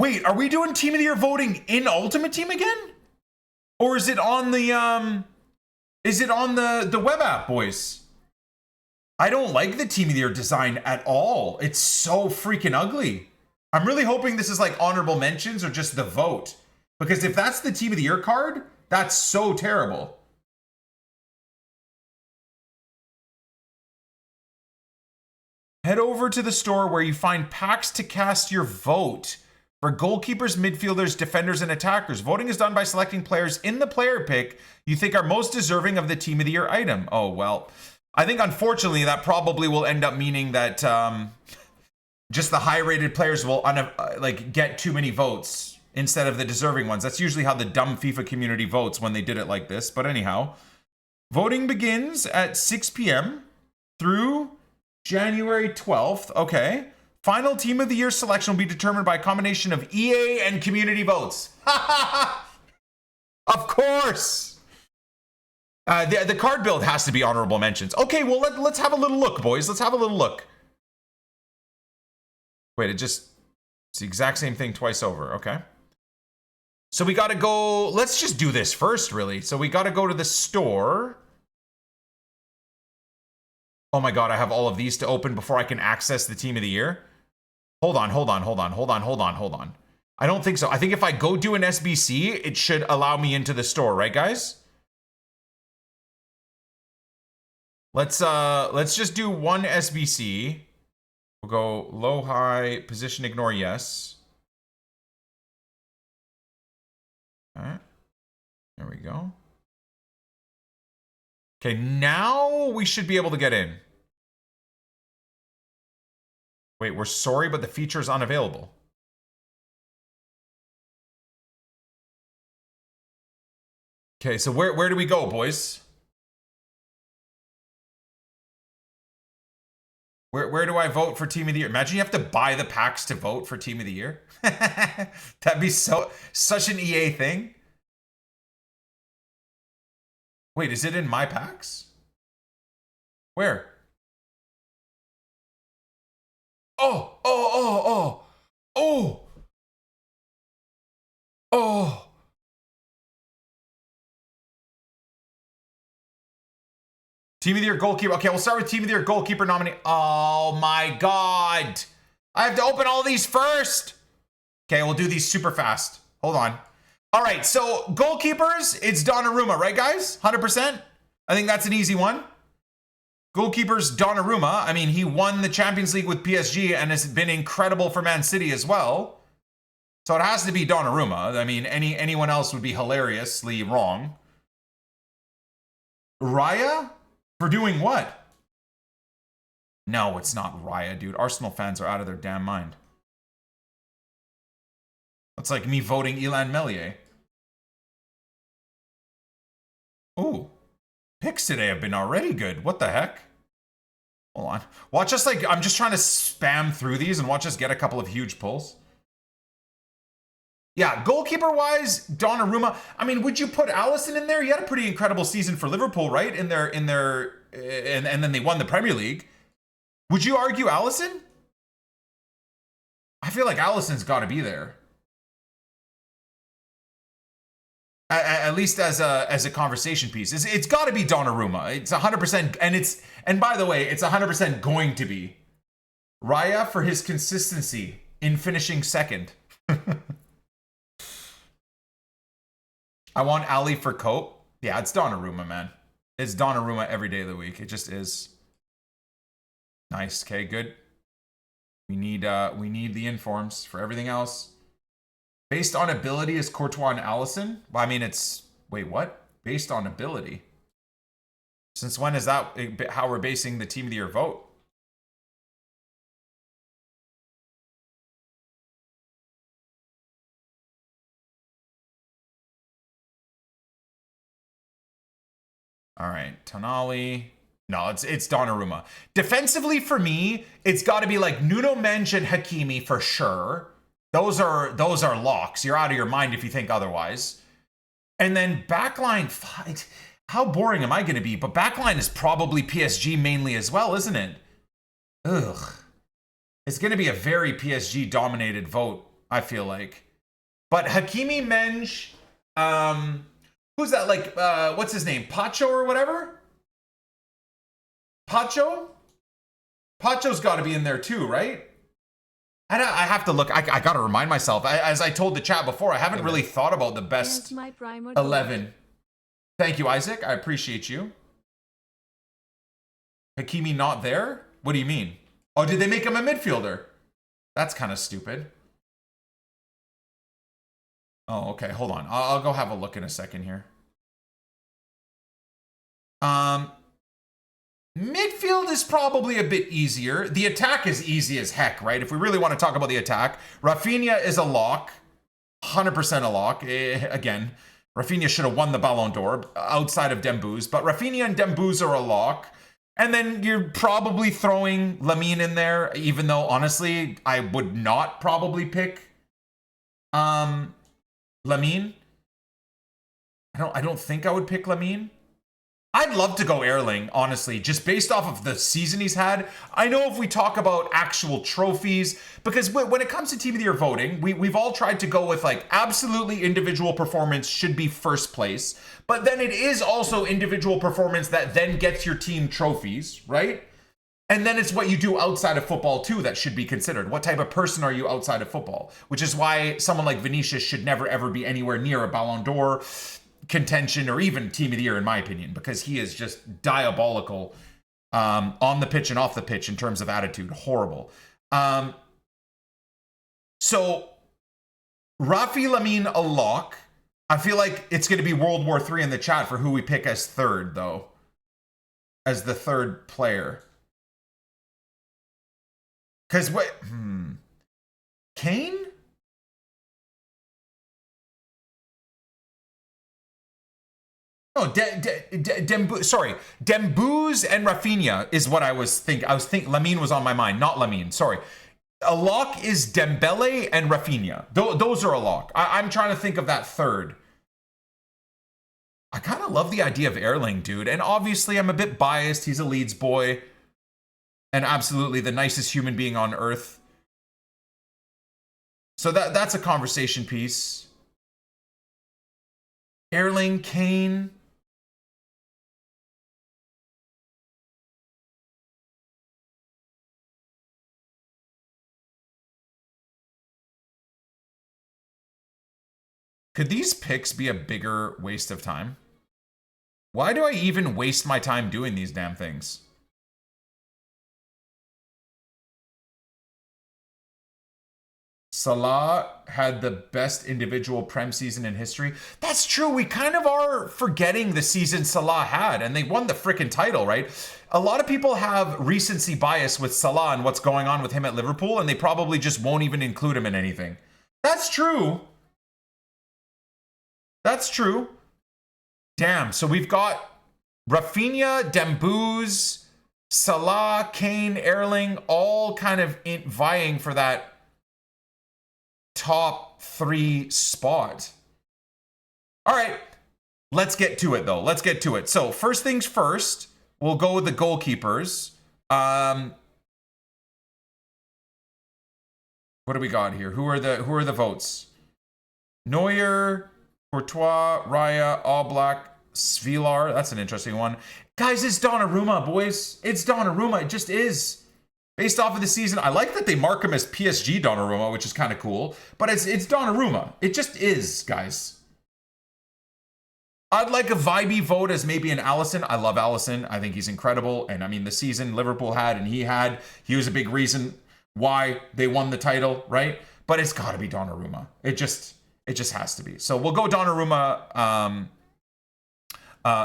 Wait, are we doing Team of the Year voting in Ultimate Team again? Or is it on the web app, boys? I don't like the Team of the Year design at all. It's so freaking ugly. I'm really hoping this is like honorable mentions or just the vote. Because if that's the Team of the Year card, that's so terrible. Head over to the store where you find packs to cast your vote for goalkeepers, midfielders, defenders, and attackers. Voting is done by selecting players in the player pick you think are most deserving of the Team of the Year item. Oh, well, I think unfortunately that probably will end up meaning that just the high-rated players will get too many votes instead of the deserving ones. That's usually how the dumb FIFA community votes when they did it like this. But anyhow, voting begins at 6 p.m. through January 12th. Okay. Final Team of the Year selection will be determined by a combination of EA and community votes. Of course. The card build has to be honorable mentions. Okay, well, let's have a little look, boys. Let's have a little look. Wait, it's the exact same thing twice over. Okay. So we got to go. Let's just do this first, really. So we got to go to the store. Oh my God, I have all of these to open before I can access the Team of the Year. Hold on. I don't think so. I think if I go do an SBC, it should allow me into the store, right, guys? Let's just do one SBC. We'll go low, high, position, ignore, yes. All right. There we go. Okay, now we should be able to get in. Wait, we're sorry, but the feature is unavailable. Okay, so where do we go, boys? Where do I vote for Team of the Year? Imagine you have to buy the packs to vote for Team of the Year. That'd be such an EA thing. Wait, is it in my packs? Where? Oh. Team of the Year goalkeeper. Okay, we'll start with Team of the Year goalkeeper nominee. Oh my God. I have to open all these first. Okay, we'll do these super fast. Hold on. All right, so goalkeepers, it's Donnarumma, right, guys? 100%? I think that's an easy one. Goalkeepers, Donnarumma. I mean, he won the Champions League with PSG and has been incredible for Man City as well. So it has to be Donnarumma. I mean, anyone else would be hilariously wrong. Raya? For doing what? No, it's not Raya, dude. Arsenal fans are out of their damn mind. It's like me voting Ilan Melier. Ooh. Picks today have been already good. What the heck? Hold on. Watch us I'm just trying to spam through these and watch us get a couple of huge pulls. Yeah, goalkeeper-wise, Donnarumma. I mean, would you put Alisson in there? He had a pretty incredible season for Liverpool, right? And then they won the Premier League. Would you argue Alisson? I feel like Alisson's got to be there. At least as a conversation piece. It's got to be Donnarumma. It's 100%, and by the way, it's 100% going to be. Raya for his consistency in finishing second. I want Ali for Cope. Yeah, it's Donnarumma, man. It's Donnarumma every day of the week. It just is. Nice. Okay, good. We need the informs for everything else. Based on ability is Courtois and Alisson. Well, I mean, it's... Wait, what? Based on ability? Since when is that how we're basing the Team of the Year vote? All right, Tonali. No, it's Donnarumma. Defensively, for me, it's got to be like Nuno Mendes and Hakimi for sure. Those are locks. You're out of your mind if you think otherwise. And then backline, how boring am I going to be? But backline is probably PSG mainly as well, isn't it? Ugh. It's going to be a very PSG-dominated vote I feel like. But Hakimi, Menj, who's that? Like, what's his name? Pacho or whatever? Pacho? Pacho's got to be in there too, right? I have to look. I got to remind myself. As I told the chat before, I haven't really thought about the best 11. Thank you, Isaac. I appreciate you. Hakimi not there? What do you mean? Oh, did they make him a midfielder? That's kind of stupid. Oh, okay. Hold on. I'll go have a look in a second here. Midfield is probably a bit easier. The attack is easy as heck, right? If we really want to talk about the attack, Rafinha is a lock. 100% a lock. Again, Rafinha should have won the Ballon d'Or outside of Dembouz, but Rafinha and Dembouz are a lock. And then you're probably throwing Lamine in there, even though honestly, I would not probably pick Lamine. I don't think I would pick Lamine. I'd love to go Erling, honestly, just based off of the season he's had. I know if we talk about actual trophies, because when it comes to Team of the Year voting, we've all tried to go with like absolutely individual performance should be first place, but then it is also individual performance that then gets your team trophies, right? And then it's what you do outside of football too that should be considered. What type of person are you outside of football? Which is why someone like Vinicius should never ever be anywhere near a Ballon d'Or contention or even Team of the Year, in my opinion, because he is just diabolical on the pitch and off the pitch in terms of attitude. Horrible. So Rafi, Lamine, a lock. I feel like it's going to be World War III in the chat for who we pick as third, though, as the third player. Because what? Kane? Oh, Dembouz and Rafinha is what I was thinking. Lamine was on my mind, not Lamine. Sorry. A lock is Dembele and Rafinha. Those are a lock. I'm trying to think of that third. I kind of love the idea of Erling, dude. And obviously, I'm a bit biased. He's a Leeds boy. And absolutely the nicest human being on earth. So that's a conversation piece. Erling, Kane. Could these picks be a bigger waste of time? Why do I even waste my time doing these damn things? Salah had the best individual Prem season in history. That's true. We kind of are forgetting the season Salah had, and they won the freaking title, right? A lot of people have recency bias with Salah and what's going on with him at Liverpool, and they probably just won't even include him in anything. That's true. That's true. Damn. So we've got Rafinha, Dembouz, Salah, Kane, Erling, all kind of vying for that top 3 spot. All right. Let's get to it, though. Let's get to it. So first things first, we'll go with the goalkeepers. What do we got here? Who are the votes? Neuer, Courtois, Raya, Oblak, Svilar. That's an interesting one. Guys, it's Donnarumma, boys. It's Donnarumma. It just is. Based off of the season, I like that they mark him as PSG Donnarumma, which is kind of cool. But it's Donnarumma. It just is, guys. I'd like a vibey vote as maybe an Alisson. I love Alisson. I think he's incredible. And I mean, the season Liverpool had and he was a big reason why they won the title, right? But it's got to be Donnarumma. It just has to be. So we'll go Donnarumma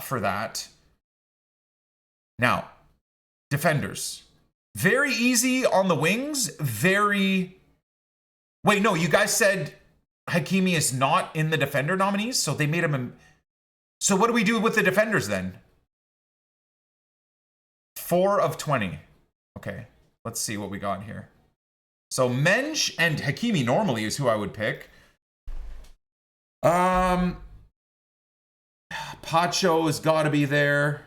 for that. Now, defenders. Very easy on the wings. Wait, no, you guys said Hakimi is not in the defender nominees, so they made him So what do we do with the defenders then? 4 of 20. Okay, let's see what we got here. So Mensch and Hakimi normally is who I would pick. Pacho has got to be there.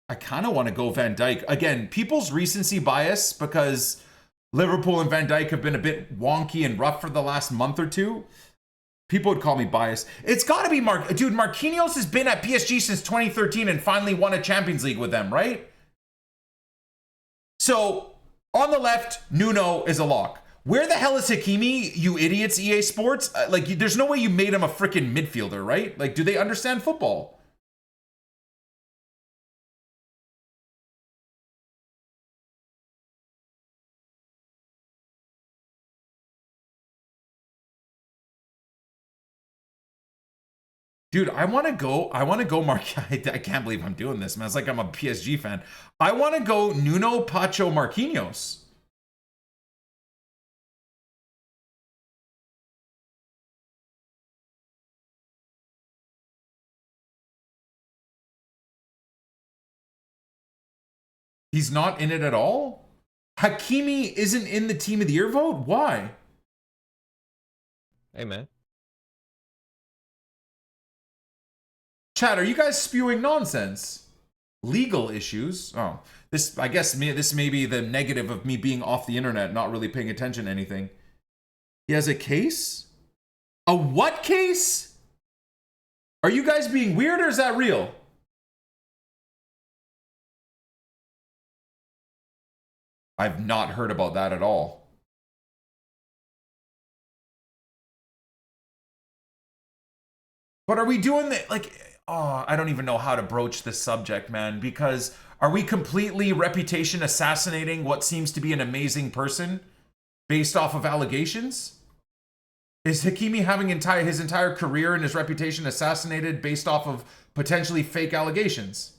I kind of want to go Van Dijk. Again, people's recency bias because Liverpool and Van Dijk have been a bit wonky and rough for the last month or two. People would call me biased. It's got to be Dude, Marquinhos has been at PSG since 2013 and finally won a Champions League with them, right? So, on the left, Nuno is a lock. Where the hell is Hakimi, you idiots, EA Sports? There's no way you made him a freaking midfielder, right? Like, do they understand football? Dude, I want to go I can't believe I'm doing this, man. It's like I'm a PSG fan. I want to go Nuno, Pacho, Marquinhos. He's not in it at all? Hakimi isn't in the team of the year vote? Why? Hey, man. Chat, are you guys spewing nonsense? Legal issues? Oh, I guess this may be the negative of me being off the internet, not really paying attention to anything. He has a case? A what case? Are you guys being weird or is that real? I've not heard about that at all. But are we doing that? I don't even know how to broach this subject, man, because are we completely reputation assassinating what seems to be an amazing person based off of allegations? Is Hakimi having his entire career and his reputation assassinated based off of potentially fake allegations?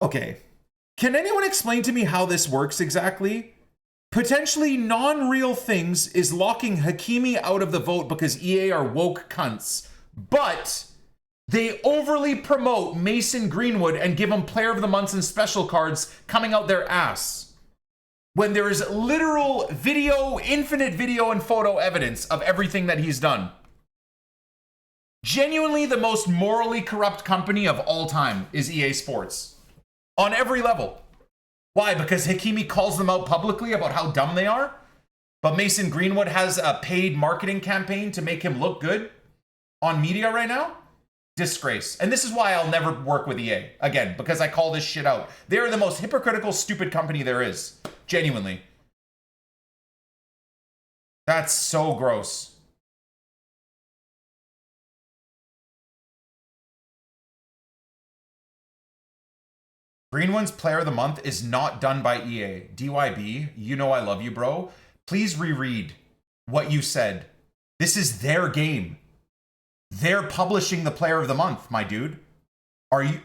Okay. Can anyone explain to me how this works exactly? Potentially non-real things is locking Hakimi out of the vote because EA are woke cunts. But they overly promote Mason Greenwood and give him Player of the Month and special cards coming out their ass. When there is literal video, infinite video and photo evidence of everything that he's done. Genuinely the most morally corrupt company of all time is EA Sports. On every level. Why? Because Hakimi calls them out publicly about how dumb they are? But Mason Greenwood has a paid marketing campaign to make him look good on media right now? Disgrace. And this is why I'll never work with EA. Again, because I call this shit out. They are the most hypocritical, stupid company there is. Genuinely. That's so gross. Greenwood's Player of the Month is not done by EA. DYB, you know I love you, bro. Please reread what you said. This is their game. They're publishing the Player of the Month, my dude. Are you...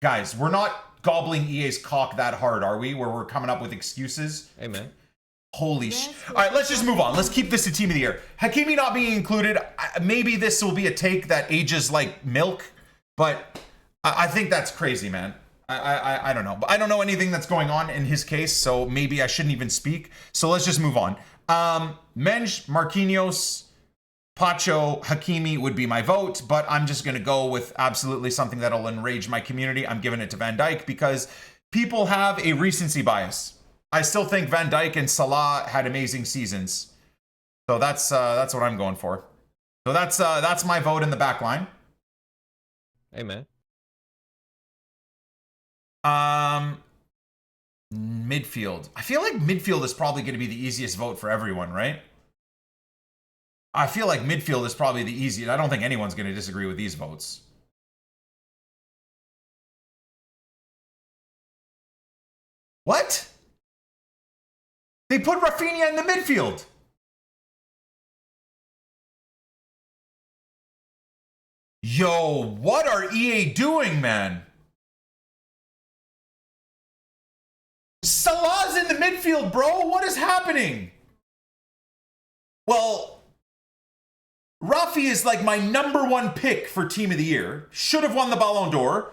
Guys, we're not gobbling EA's cock that hard, are we? Where we're coming up with excuses? Hey, man. Holy shit. All right, let's just move on. Let's keep this to Team of the Year. Hakimi not being included, maybe this will be a take that ages like milk, but I think that's crazy, man. I don't know. But I don't know anything that's going on in his case, so maybe I shouldn't even speak. So let's just move on. Menj, Marquinhos, Pacho, Hakimi would be my vote, but I'm just going to go with absolutely something that'll enrage my community. I'm giving it to Van Dijk because people have a recency bias. I still think Van Dijk and Salah had amazing seasons. So that's what I'm going for. So that's my vote in the back line. Hey, man. Midfield. I feel like midfield is probably going to be the easiest vote for everyone, right? I feel like midfield is probably the easiest. I don't think anyone's going to disagree with these votes. What? They put Rafinha in the midfield. Yo, what are EA doing, man? Salah's in the midfield, bro. What is happening? Well, Rafi is like my #1 pick for Team of the Year. Should have won the Ballon d'Or.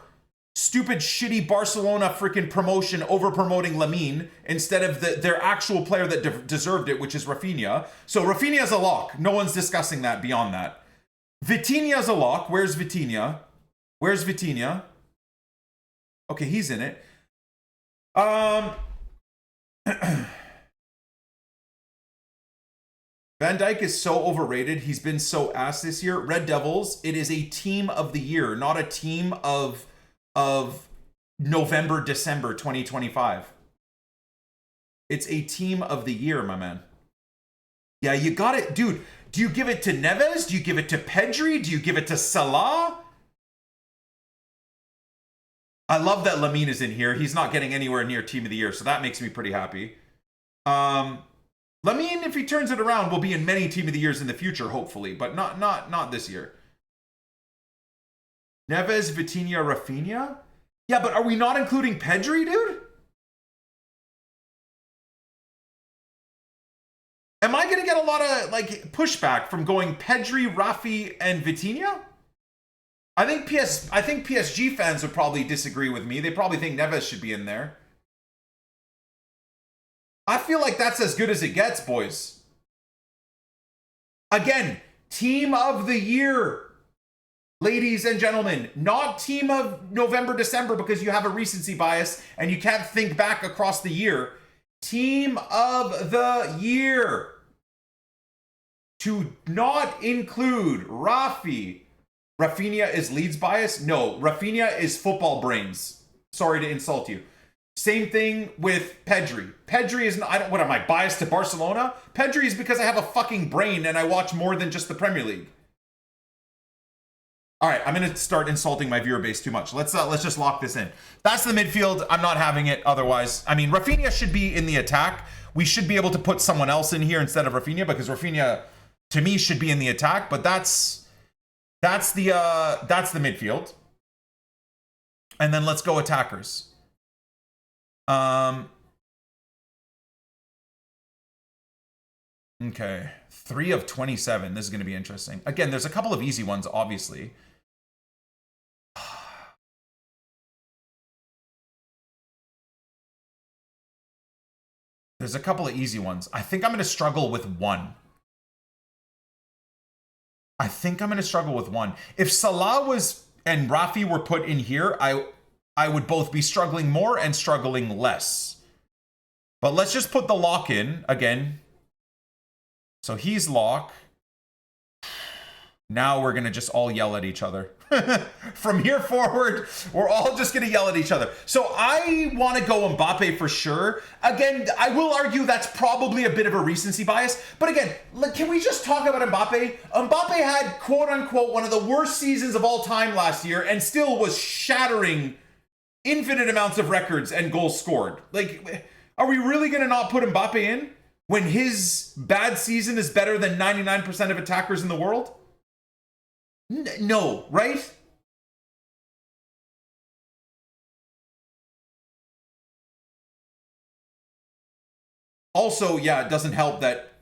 Stupid, shitty Barcelona freaking promotion over-promoting Lamine instead of their actual player that deserved it, which is Rafinha. So Rafinha's a lock. No one's discussing that beyond that. Vitinha's a lock. Where's Vitinha? Where's Vitinha? Okay, he's in it. Van Dijk is so overrated. He's been so ass this year. Red Devils, it is a team of the year, not a team of November, December 2025. It's a team of the year, my man. Yeah, you got it. Dude, do you give it to Neves? Do you give it to Pedri? Do you give it to Salah? I love that Lamine is in here. He's not getting anywhere near team of the year, so that makes me pretty happy. Lamine, if he turns it around, will be in many team of the years in the future, hopefully, but not this year. Neves, Vitinha, Rafinha? Yeah, but are we not including Pedri, dude? Am I going to get a lot of like pushback from going Pedri, Rafi, and Vitinha? I think PSG fans would probably disagree with me. They probably think Neves should be in there. I feel like that's as good as it gets, boys. Again, team of the year, ladies and gentlemen. Not team of November, December, because you have a recency bias and you can't think back across the year. Team of the year. To not include Rafi. Rafinha is Leeds bias? No, Rafinha is football brains. Sorry to insult you. Same thing with Pedri. Pedri is, what am I, biased to Barcelona? Pedri is because I have a fucking brain and I watch more than just the Premier League. All right, I'm going to start insulting my viewer base too much. Let's just lock this in. That's the midfield. I'm not having it otherwise. I mean, Rafinha should be in the attack. We should be able to put someone else in here instead of Rafinha because Rafinha, to me, should be in the attack. But that's the midfield. And then let's go attackers. Okay, 3 of 27. This is going to be interesting. Again, there's a couple of easy ones, obviously. There's a couple of easy ones. I think I'm going to struggle with one. If Salah and Rafi were put in here, I would both be struggling more and struggling less. But let's just put the lock in again. So he's lock. Now we're going to just all yell at each other. From here forward, we're all just going to yell at each other. So I want to go Mbappe for sure. Again, I will argue that's probably a bit of a recency bias. But again, can we just talk about Mbappe? Mbappe had, quote unquote, one of the worst seasons of all time last year and still was shattering infinite amounts of records and goals scored. Like, are we really going to not put Mbappe in when his bad season is better than 99% of attackers in the world? No, right? Also, yeah, it doesn't help that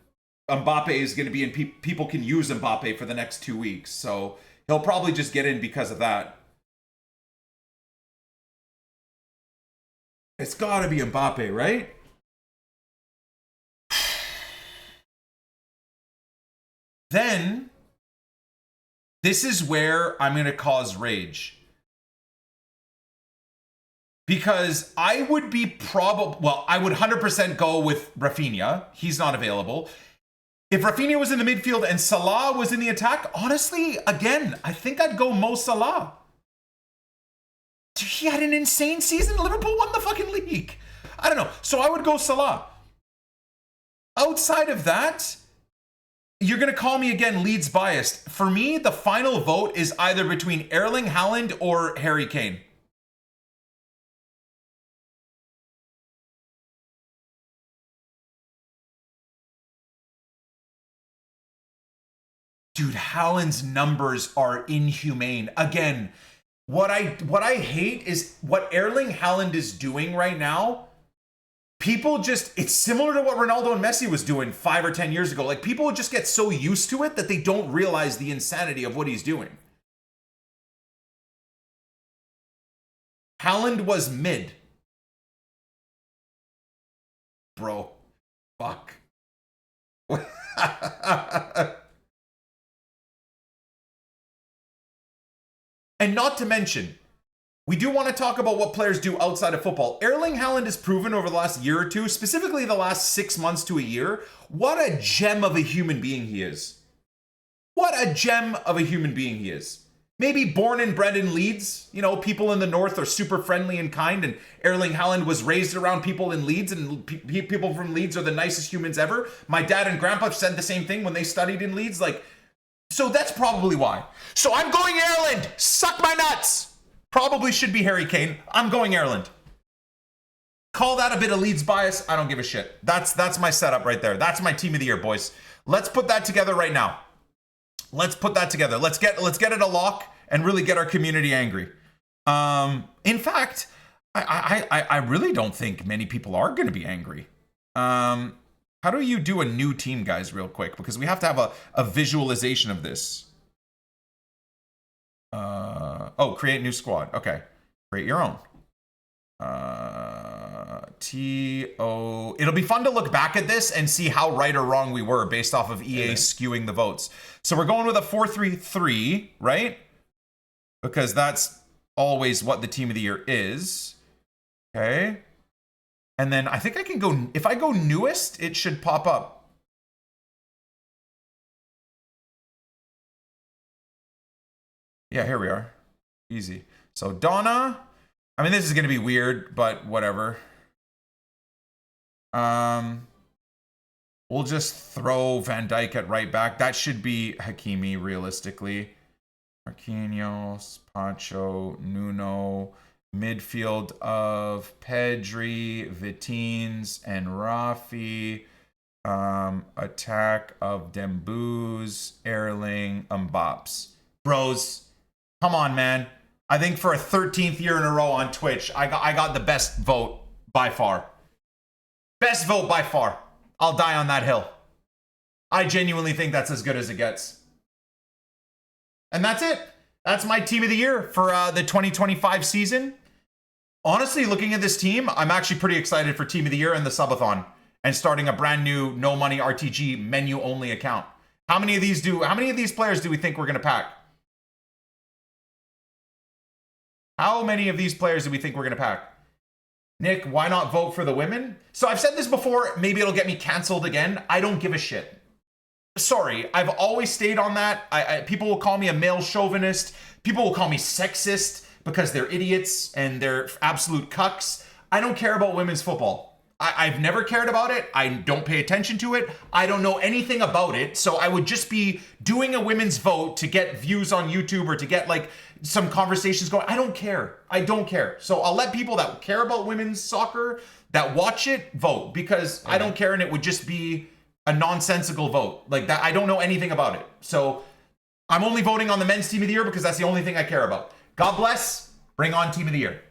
Mbappe is going to be in, people can use Mbappe for the next 2 weeks. So he'll probably just get in because of that. It's got to be Mbappe, right? Then, this is where I'm going to cause rage. Because I would be I would 100% go with Rafinha. He's not available. If Rafinha was in the midfield and Salah was in the attack, honestly, again, I think I'd go Mo Salah. He had an insane season. Liverpool won the fucking league. I don't know. So I would go Salah. Outside of that, you're going to call me again Leeds biased. For me, the final vote is either between Erling Haaland or Harry Kane. Dude, Haaland's numbers are inhumane. Again, what I hate is what Erling Haaland is doing right now. People just, it's similar to what Ronaldo and Messi was doing 5 or 10 years ago. Like, people just get so used to it that they don't realize the insanity of what he's doing. Haaland was mid. Bro. Fuck. And not to mention, we do want to talk about what players do outside of football. Erling Haaland has proven over the last year or two, specifically the last 6 months to a year, what a gem of a human being he is. What a gem of a human being he is. Maybe born and bred in Leeds, you know, people in the north are super friendly and kind, and Erling Haaland was raised around people in Leeds, and people from Leeds are the nicest humans ever. My dad and grandpa said the same thing when they studied in Leeds. Like, so that's probably why. So I'm going Ireland. Suck my nuts. Probably should be Harry Kane. I'm going Ireland. Call that a bit of Leeds bias. I don't give a shit. That's my setup right there. That's my team of the year, boys. Let's put that together right now. Let's put that together. Let's get it a lock and really get our community angry. In fact, I really don't think many people are going to be angry. How do you do a new team, guys, real quick? Because we have to have a visualization of this. Oh, create new squad. Okay. Create your own. It'll be fun to look back at this and see how right or wrong we were based off of EA skewing the votes. So we're going with a 4-3-3, right? Because that's always what the team of the year is. Okay. And then I think I can go, if I go newest, it should pop up. Yeah, here we are. Easy. So Donna, I mean, this is going to be weird, but whatever. We'll just throw Van Dijk at right back. That should be Hakimi, realistically. Marquinhos, Pacho, Nuno. Midfield of Pedri, Vitines, and Rafi. Attack of Dembouz, Erling, Mbaps. Bros, come on, man. I think for a 13th year in a row on Twitch, I got the best vote by far. Best vote by far. I'll die on that hill. I genuinely think that's as good as it gets. And that's it. That's my team of the year for the 2025 season. Honestly, looking at this team, I'm actually pretty excited for team of the year and the subathon and starting a brand new no money RTG menu only account. How many of these players do we think we're going to pack? How many of these players do we think we're going to pack? Nick, why not vote for the women? So I've said this before, maybe it'll get me canceled again. I don't give a shit. Sorry, I've always stayed on that. People will call me a male chauvinist. People will call me sexist because they're idiots and they're absolute cucks. I don't care about women's football. I've never cared about it. I don't pay attention to it. I don't know anything about it. So I would just be doing a women's vote to get views on YouTube or to get like some conversations going. I don't care. I don't care. So I'll let people that care about women's soccer, that watch it, vote because I don't care, and it would just be a nonsensical vote like that. I don't know anything about it. So I'm only voting on the men's team of the year because that's the only thing I care about. God bless. Bring on team of the year.